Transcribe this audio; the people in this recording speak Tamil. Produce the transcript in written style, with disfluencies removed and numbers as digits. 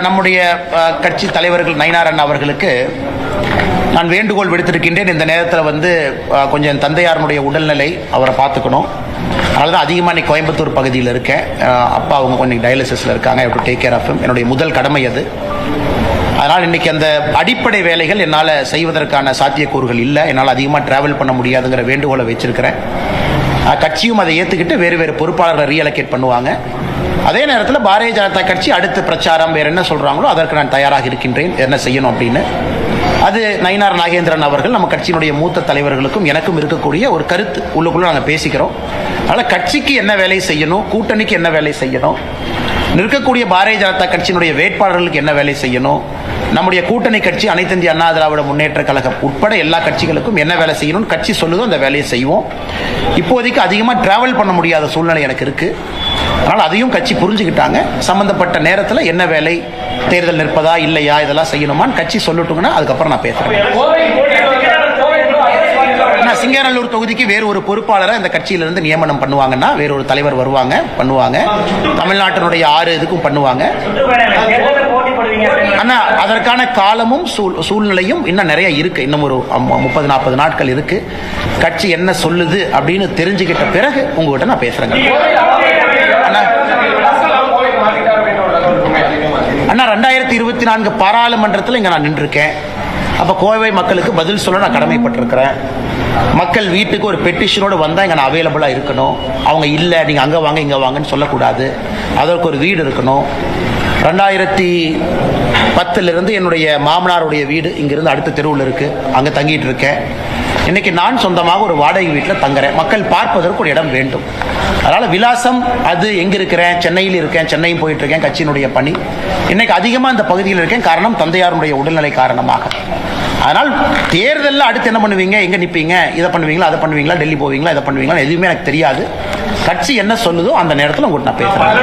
நம்முடைய கட்சி தலைவர்கள் நயினார் அண்ணா அவர்களுக்கு நான் வேண்டுகோள் விடுத்திருக்கின்றேன். இந்த நேரத்தில் கொஞ்சம் என் தந்தையாருடைய உடல்நிலை அவரை பார்த்துக்கணும். அதனால தான் அதிகமாக இன்னைக்கு கோயம்புத்தூர் பகுதியில் இருக்கேன். அப்பா அவங்க கொஞ்சம் டயாலிசிஸில் இருக்காங்க. I have to take care of him. என்னுடைய முதல் கடமை அது. அதனால் இன்னைக்கு அந்த அடிப்படை வேலைகள் என்னால் செய்வதற்கான சாத்தியக்கூறுகள் இல்லை. என்னால் அதிகமாக டிராவல் பண்ண முடியாதுங்கிற வேண்டுகோளை வச்சிருக்கிறேன். கட்சியும் அதை ஏற்றுக்கிட்டு வேறு வேறு பொறுப்பாளர்களை ரீஅலோகேட் பண்ணுவாங்க. அதே நேரத்தில் பாரதிய ஜனதா கட்சி அடுத்த பிரச்சாரம் வேறு என்ன சொல்கிறாங்களோ அதற்கு நான் தயாராக இருக்கின்றேன், என்ன செய்யணும் அப்படின்னு. அது நயினார் நாகேந்திரன் அவர்கள் நம்ம கட்சியினுடைய மூத்த தலைவர்களுக்கும் எனக்கும் இருக்கக்கூடிய ஒரு கருத்து. உள்ளுக்குள்ள நாங்கள் பேசிக்கிறோம். அதனால் கட்சிக்கு என்ன வேலை செய்யணும், கூட்டணிக்கு என்ன வேலை செய்யணும், நிற்கக்கூடிய பாரதிய ஜனதா கட்சியினுடைய வேட்பாளர்களுக்கு என்ன வேலை செய்யணும், நம்முடைய கூட்டணி கட்சி அனைத்து இந்திய அண்ணா திராவிட முன்னேற்ற கழகம் உட்பட எல்லா கட்சிகளுக்கும் என்ன வேலை செய்யணும் கட்சி சொல்லுதோ அந்த வேலையை செய்வோம். இப்போதைக்கு அதிகமாக டிராவல் பண்ண முடியாத சூழ்நிலை எனக்கு இருக்கு. அதனால் அதையும் கட்சி புரிஞ்சுக்கிட்டாங்க. சம்பந்தப்பட்ட நேரத்தில் என்ன வேலை, தேர்தல் நிற்பதா இல்லையா, இதெல்லாம் செய்யணுமான்னு கட்சி சொல்லட்டுங்கன்னா அதுக்கப்புறம் நான் பேசுறேன். சிங்காநல்லூர் தொகுதிக்கு வேறு ஒரு பொறுப்பாளரை இந்த கட்சியிலிருந்து நியமனம் பண்ணுவாங்கன்னா வேறு ஒரு தலைவர் பண்ணுவாங்க. தமிழ்நாட்டினுடைய 6 இதுக்கும் பண்ணுவாங்க. ஆனா அதற்கான காலமும் சூழ்நிலையும் இன்னும் நிறைய இருக்கு. இன்னும் ஒரு 30-40 நாட்கள் இருக்கு. கட்சி என்ன சொல்லுது அப்படின்னு தெரிஞ்சுக்கிட்ட பிறகு உங்ககிட்ட நான் பேசுறேங்க. அண்ணா 2024 பாராளுமன்றத்தில் இங்க நான் நின்றுருக்கேன். அப்ப கோவை மக்களுக்கு பதில் சொல்ல நான் கடமைப்பட்டிருக்கிறேன். மக்கள் வீட்டுக்கு ஒரு பெட்டிஷனோடு வந்தால் இங்கே நான் அவைலபிளாக இருக்கணும். அவங்க இல்லை நீங்கள் அங்கே வாங்க இங்கே வாங்கன்னு சொல்லக்கூடாது. அதற்கு ஒரு வீடு இருக்கணும். 2010 என்னுடைய மாமனாருடைய வீடு இங்கிருந்து அடுத்த தெருவில் இருக்குது. அங்கே தங்கிட்டு இருக்கேன். இன்னைக்கு நான் சொந்தமாக ஒரு வாடகை வீட்டில் தங்குறேன். மக்கள் பார்ப்பதற்கு ஒரு இடம் வேண்டும். அதனால் விலாசம் அது எங்கே இருக்கிறேன், சென்னையில் இருக்கேன், சென்னையும் போயிட்டு இருக்கேன். கட்சியினுடைய பணி இன்னைக்கு அதிகமாக இந்த பகுதியில் இருக்கேன். காரணம் தந்தையாருடைய உடல்நிலை காரணமாக. அதனால் தேர்தலில் அடுத்து என்ன பண்ணுவீங்க, எங்கே நிற்பீங்க, இதை பண்ணுவீங்களா, அதை பண்ணுவீங்களா, டெல்லி போவீங்களா, இதை பண்ணுவீங்களா, எதுவுமே எனக்கு தெரியாது. கட்சி என்ன சொல்லுதோ அந்த நேரத்தில் உங்கள்கிட்ட நான் பேசுகிறேன்.